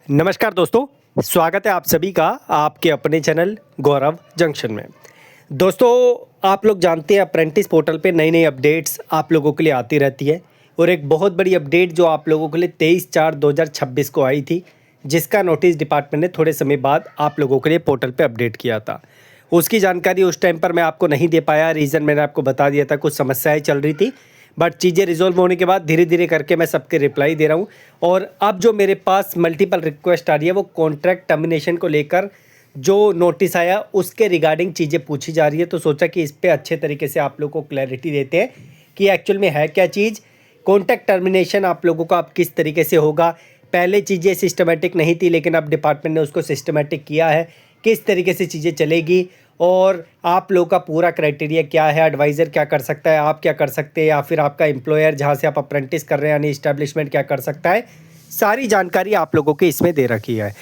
नमस्कार दोस्तों, स्वागत है आप सभी का आपके अपने चैनल गौरव जंक्शन में। दोस्तों, आप लोग जानते हैं अप्रेंटिस पोर्टल पे नई नई अपडेट्स आप लोगों के लिए आती रहती है और एक बहुत बड़ी अपडेट जो आप लोगों के लिए 23/4/2026 को आई थी, जिसका नोटिस डिपार्टमेंट ने थोड़े समय बाद आप लोगों के लिए पोर्टल पे अपडेट किया था। उसकी जानकारी उस टाइम पर मैं आपको नहीं दे पाया, रीज़न मैंने आपको बता दिया था, कुछ समस्याएँ चल रही थी, बट चीज़ें रिजॉल्व होने के बाद धीरे धीरे करके मैं सबके रिप्लाई दे रहा हूँ। और अब जो मेरे पास मल्टीपल रिक्वेस्ट आ रही है वो कॉन्ट्रैक्ट टर्मिनेशन को लेकर जो नोटिस आया उसके रिगार्डिंग चीज़ें पूछी जा रही है। तो सोचा कि इस पे अच्छे तरीके से आप लोगों को क्लैरिटी देते हैं कि एक्चुअल में है क्या चीज़। कॉन्ट्रैक्ट टर्मिनेशन आप लोगों का अब किस तरीके से होगा, पहले चीज़ें सिस्टमेटिक नहीं थी लेकिन अब डिपार्टमेंट ने उसको सिस्टमेटिक किया है, किस तरीके से चीज़ें चलेगी और आप लोगों का पूरा क्राइटेरिया क्या है, एडवाइज़र क्या कर सकता है, आप क्या कर सकते हैं, या फिर आपका एम्प्लॉयर जहाँ से आप अप्रेंटिस कर रहे हैं यानी इस्टेब्लिशमेंट क्या कर सकता है, सारी जानकारी आप लोगों की इसमें दे रखी है।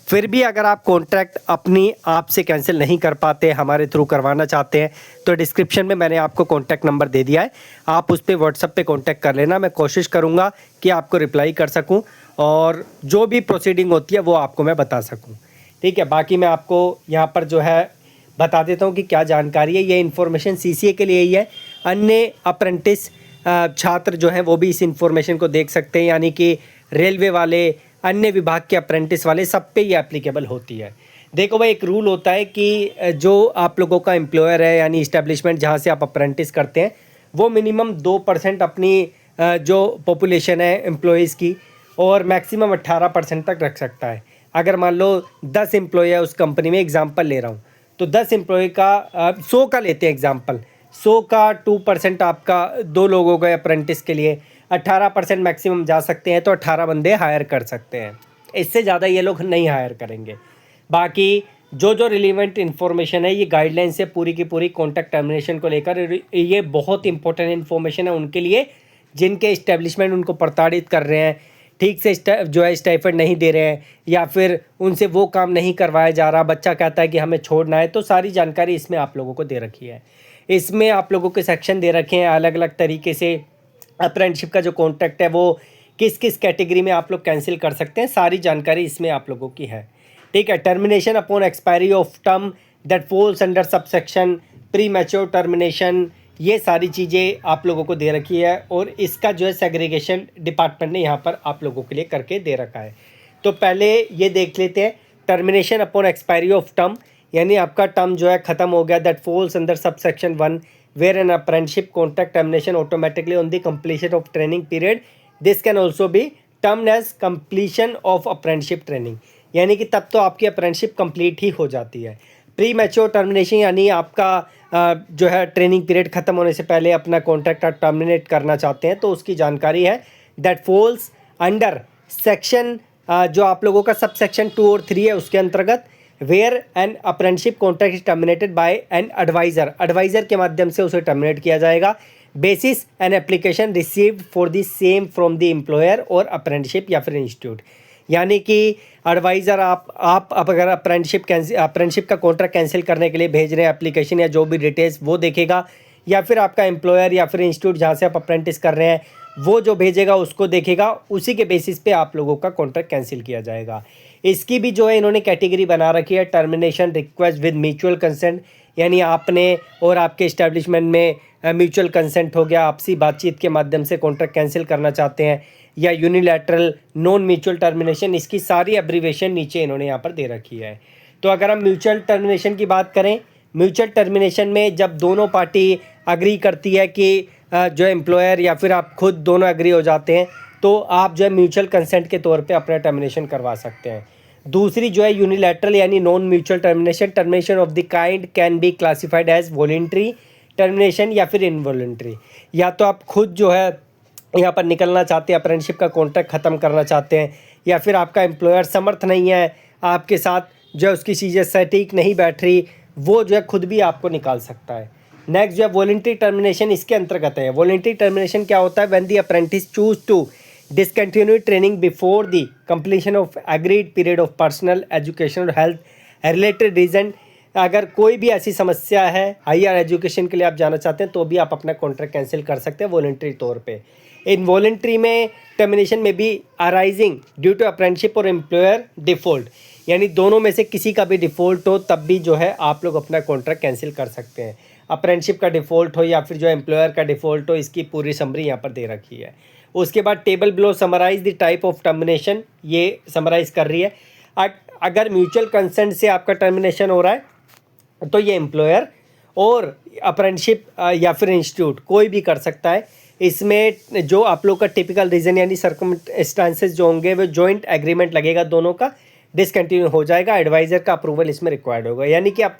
फिर भी अगर आप कॉन्ट्रैक्ट अपनी आप से कैंसिल नहीं कर पाते, हमारे थ्रू करवाना चाहते हैं, तो डिस्क्रिप्शन में मैंने आपको कॉन्टैक्ट नंबर दे दिया है, आप उस पर व्हाट्सएप पे कॉन्टैक्ट कर लेना। मैं कोशिश करूँगा कि आपको रिप्लाई कर सकूँ और जो भी प्रोसीडिंग होती है वो आपको मैं बता सकूँ। ठीक है, बाकी मैं आपको यहाँ पर जो है बता देता हूँ कि क्या जानकारी है। ये इन्फॉर्मेशन सीसीए के लिए ही है, अन्य अप्रेंटिस छात्र जो हैं वो भी इस इन्फॉर्मेशन को देख सकते हैं, यानी कि रेलवे वाले, अन्य विभाग के अप्रेंटिस वाले, सब पे ये एप्लीकेबल होती है। देखो भाई, एक रूल होता है कि जो आप लोगों का एम्प्लॉयर है यानी इस्टेब्लिशमेंट जहाँ से आप अप्रेंटिस करते हैं, वो मिनिमम 2% अपनी जो पॉपुलेशन है एम्प्लॉयज़ की और मैक्सिमम 18% तक रख सकता है। अगर मान लो 10 एम्प्लॉय है उस कंपनी में, एग्जाम्पल ले रहा हूँ, तो 10 एम्प्लॉय का 100 का लेते हैं एग्जाम्पल, 100 का 2% आपका 2 लोगों का अप्रेंटिस के लिए 18% मैक्सिमम जा सकते हैं, तो 18 बंदे हायर कर सकते हैं। इससे ज़्यादा ये लोग नहीं हायर करेंगे। बाकी जो जो रिलीवेंट इन्फॉर्मेशन है, ये गाइडलाइन से पूरी की पूरी कॉन्ट्रैक्ट टर्मिनेशन को लेकर, ये बहुत इंपॉर्टेंट इन्फॉर्मेशन है उनके लिए जिनके इस्टेब्लिशमेंट उनको प्रताड़ित कर रहे हैं, ठीक से जो है स्टाइपेंड नहीं दे रहे हैं, या फिर उनसे वो काम नहीं करवाया जा रहा, बच्चा कहता है कि हमें छोड़ना है। तो सारी जानकारी इसमें आप लोगों को दे रखी है। इसमें आप लोगों के सेक्शन दे रखे हैं अलग अलग तरीके से। अप्रेंटिसशिप का जो कॉन्ट्रैक्ट है वो किस किस कैटेगरी में आप लोग कैंसिल कर सकते हैं, सारी जानकारी इसमें आप लोगों की है। ठीक है, termination upon expiry of term that falls under subsection pre mature termination, ये सारी चीज़ें आप लोगों को दे रखी है और इसका जो है सेग्रीगेशन डिपार्टमेंट ने यहाँ पर आप लोगों के लिए करके दे रखा है। तो पहले ये देख लेते हैं, termination upon expiry of term, यानी आपका टर्म जो है ख़त्म हो गया, that falls under subsection 1 where an apprenticeship contract termination automatically on the completion of training period, this can also be termed as completion of apprenticeship training, यानी कि तब तो आपकी अप्रेंटिसशिप कंप्लीट ही हो जाती है। प्री मैच्योर टर्मिनेशन यानी आपका जो है ट्रेनिंग पीरियड ख़त्म होने से पहले अपना कॉन्ट्रैक्ट आप टर्मिनेट करना चाहते हैं, तो उसकी जानकारी है दैट फॉल्स अंडर सेक्शन जो आप लोगों का सब सेक्शन 2 और 3 है उसके अंतर्गत, where an apprenticeship contract is terminated by an adviser, adviser के माध्यम से उसे टर्मिनेट किया जाएगा, basis an application received for the same from the employer और अप्रेंटिसशिप या फिर इंस्टीट्यूट। यानी कि एडवाइज़र आप अगर अप्रेंटिसशिप का कॉन्ट्रैक्ट कैंसिल करने के लिए भेज रहे हैं एप्लीकेशन या जो भी डिटेल्स, वो देखेगा, या फिर आपका एम्प्लॉयर या फिर इंस्टीट्यूट जहाँ से आप अप्रेंटिस कर रहे हैं वो जो भेजेगा उसको देखेगा, उसी के बेसिस पे आप लोगों का कॉन्ट्रैक्ट कैंसिल किया जाएगा। इसकी भी जो है इन्होंने कैटेगरी बना रखी है, termination request with mutual consent, यानी आपने और आपके इस्टेब्लिशमेंट में म्यूचुअल कंसेंट हो गया, आपसी बातचीत के माध्यम से कॉन्ट्रैक्ट कैंसिल करना चाहते हैं, या यूनिलैटरल नॉन म्यूचुअल टर्मिनेशन, इसकी सारी एब्रीवेशन नीचे इन्होंने यहाँ पर दे रखी है। तो अगर हम म्यूचुअल टर्मिनेशन की बात करें, म्यूचुअल टर्मिनेशन में जब दोनों पार्टी अग्री करती है कि जो एम्प्लॉयर या फिर आप खुद दोनों एग्री हो जाते हैं, तो आप जो है म्यूचुअल कंसेंट के तौर पे अपना टर्मिनेशन करवा सकते हैं। दूसरी जो है यूनिलैटरल यानी non mutual termination, termination of the kind can be classified as voluntary termination या फिर इनवॉलंटरी। या तो आप खुद जो है यहाँ पर निकलना चाहते हैं, अप्रेंटिसशिप का कॉन्ट्रैक्ट ख़त्म करना चाहते हैं, या फिर आपका एम्प्लॉयर समर्थ नहीं है आपके साथ, जो है उसकी चीज़ें सटीक नहीं बैठ रही, वो जो है खुद भी आपको निकाल सकता है। नेक्स्ट जो है वॉलंटरी टर्मिनेशन, इसके अंतर्गत है। वॉलंटरी टर्मिनेशन क्या होता है? When the apprentice choose to discontinue training before the completion of agreed period of personal education और हेल्थ रिलेटेड रीजन अगर कोई भी ऐसी समस्या है, हायर एजुकेशन के लिए आप जाना चाहते हैं, तो भी आप अपना कॉन्ट्रैक्ट कैंसिल कर सकते हैं वॉलंटरी तौर पे। इनवॉलंटरी में टर्मिनेशन में भी अराइजिंग ड्यू टू अप्रेंटिसशिप और एम्प्लॉयर डिफ़ॉल्ट, यानी दोनों में से किसी का भी डिफ़ॉल्ट हो तब भी जो है आप लोग अपना कॉन्ट्रैक्ट कैंसिल कर सकते हैं। अप्रेंटिसशिप का डिफ़ॉल्ट हो या फिर जो एम्प्लॉयर का डिफ़ॉल्ट हो, इसकी पूरी समरी यहाँ पर दे रखी है। उसके बाद table below summarise the type of termination, ये समराइज़ कर रही है। अगर म्यूचुअल कंसेंट से आपका टर्मिनेशन हो रहा है तो ये एम्प्लॉयर और अप्रेंटिसशिप या फिर इंस्टीट्यूट कोई भी कर सकता है। इसमें जो आप लोग का टिपिकल रीज़न यानी सर्कमस्टांसेस जो होंगे वो जॉइंट एग्रीमेंट लगेगा, दोनों का डिसकंटिन्यू हो जाएगा। एडवाइज़र का अप्रूवल इसमें रिक्वायर्ड होगा, यानी कि आप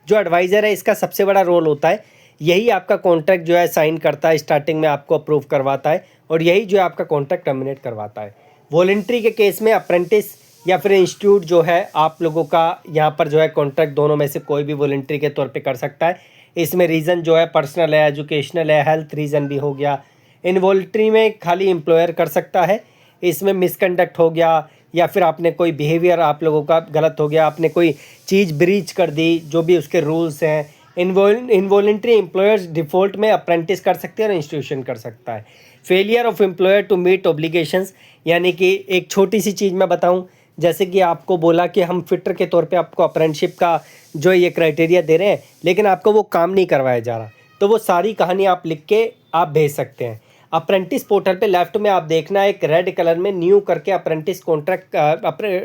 जो एडवाइज़र है इसका सबसे बड़ा रोल होता है, यही आपका कॉन्ट्रैक्ट जो है साइन करता है, स्टार्टिंग में आपको अप्रूव करवाता है और यही जो है आपका कॉन्ट्रैक्ट टर्मिनेट करवाता है। वॉलंटरी के केस में अप्रेंटिस या फिर इंस्टीट्यूट जो है आप लोगों का यहाँ पर जो है कॉन्ट्रैक्ट दोनों में से कोई भी वॉलंटरी के तौर पे कर सकता है। इसमें रीज़न जो है पर्सनल है, एजुकेशनल है, हेल्थ रीज़न भी हो गया। इनवॉलंटरी में खाली एम्प्लॉयर कर सकता है। इसमें मिसकंडक्ट हो गया या फिर आपने कोई बिहेवियर आप लोगों का गलत हो गया, आपने कोई चीज़ ब्रीच कर दी, जो भी उसके रूल्स हैं। इनवॉलंटरी एम्प्लॉयर्स डिफ़ॉल्ट में अप्रेंटिस कर सकते हैं और इंस्टीट्यूशन कर सकता है। Failure of employer to meet obligations, यानी कि एक छोटी सी चीज़ मैं बताऊं, जैसे कि आपको बोला कि हम फिटर के तौर पे आपको अप्रेंटिसशिप का जो ये क्राइटेरिया दे रहे हैं, लेकिन आपको वो काम नहीं करवाया जा रहा, तो वो सारी कहानी आप लिख के आप भेज सकते हैं। अप्रेंटिस पोर्टल पे लेफ्ट में आप देखना एक रेड कलर में न्यू करके अप्रेंटिस कॉन्ट्रैक्ट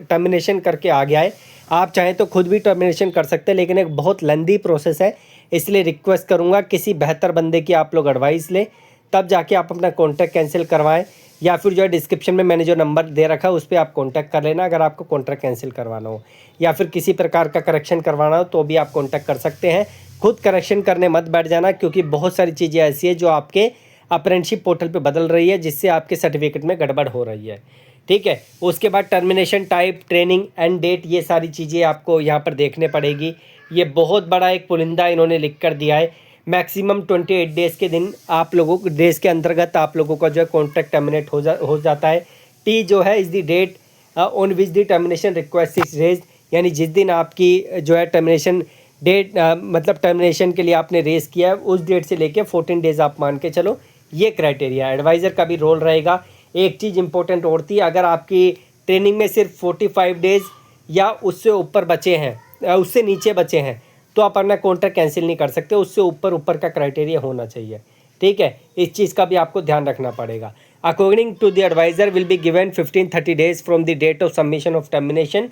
टर्मिनेशन करके आ गया है। आप चाहें तो खुद भी टर्मिनेशन कर सकते हैं, लेकिन एक बहुत लेंदी प्रोसेस है, इसलिए रिक्वेस्ट करूंगा किसी बेहतर बंदे की आप लोग एडवाइस लें, तब जाके आप अपना कॉन्ट्रैक्ट कैंसिल करवाएं। या फिर जो है डिस्क्रिप्शन में मैंने जो नंबर दे रखा है उस पर आप कॉन्टैक्ट कर लेना अगर आपको कॉन्ट्रैक्ट कैंसिल करवाना हो या फिर किसी प्रकार का करेक्शन करवाना हो, तो भी आप कॉन्टैक्ट कर सकते हैं। खुद करेक्शन करने मत बैठ जाना, क्योंकि बहुत सारी चीज़ें ऐसी है जो आपके अप्रेंटिसशिप पोर्टल पे बदल रही है, जिससे आपके सर्टिफिकेट में गड़बड़ हो रही है। ठीक है, उसके बाद termination type, training end date, ये सारी चीज़ें आपको यहाँ पर देखने पड़ेगी। ये बहुत बड़ा एक पुलिंदा इन्होंने लिख कर दिया है। मैक्सिमम 28 डेज़ के दिन आप लोगों को डेज़ के अंतर्गत आप लोगों का जो है कॉन्ट्रैक्ट टर्मिनेट हो जाता है। टी जो है is the date on which the termination request is raise, यानी जिस दिन आपकी जो है टर्मिनेशन डेट मतलब टर्मिनेशन के लिए आपने रेज किया है उस डेट से लेके 14 डेज़ आप मान के चलो, ये क्राइटेरिया। एडवाइज़र का भी रोल रहेगा। एक चीज़ इंपॉर्टेंट और थी, अगर आपकी ट्रेनिंग में सिर्फ 45 डेज़ या उससे ऊपर बचे हैं, उससे नीचे बचे हैं, तो आप अपना कॉन्ट्रैक्ट कैंसिल नहीं कर सकते, उससे ऊपर का क्राइटेरिया होना चाहिए। ठीक है, इस चीज़ का भी आपको ध्यान रखना पड़ेगा। According to the adviser will be given 15-30 days from the date of submission of termination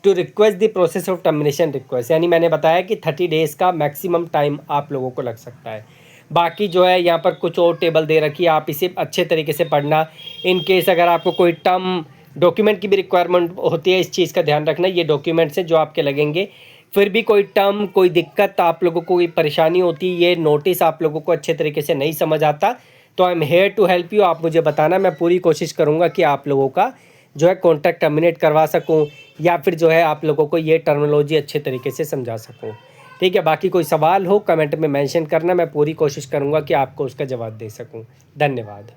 to request the process of termination request, यानी मैंने बताया कि 30 डेज़ का मैक्सिमम टाइम आप लोगों को लग सकता है। बाकी जो है यहाँ पर कुछ और टेबल दे रखी है, आप इसे अच्छे तरीके से पढ़ना। इन केस अगर आपको कोई टर्म डॉक्यूमेंट की भी रिक्वायरमेंट होती है, इस चीज़ का ध्यान रखना। ये डॉक्यूमेंट्स हैं जो आपके लगेंगे। फिर भी कोई टर्म, कोई दिक्कत आप लोगों को, कोई परेशानी होती है, ये नोटिस आप लोगों को अच्छे तरीके से नहीं समझ आता, तो I am here to help you. आप मुझे बताना, मैं पूरी कोशिश करूँगा कि आप लोगों का जो है कॉन्ट्रैक्ट टर्मिनेट करवा सकूँ या फिर जो है आप लोगों को ये टर्मिनोलॉजी अच्छे तरीके से समझा सकूँ। ठीक है, बाकी कोई सवाल हो कमेंट में मेंशन करना, मैं पूरी कोशिश करूँगा कि आपको उसका जवाब दे सकूँ। धन्यवाद।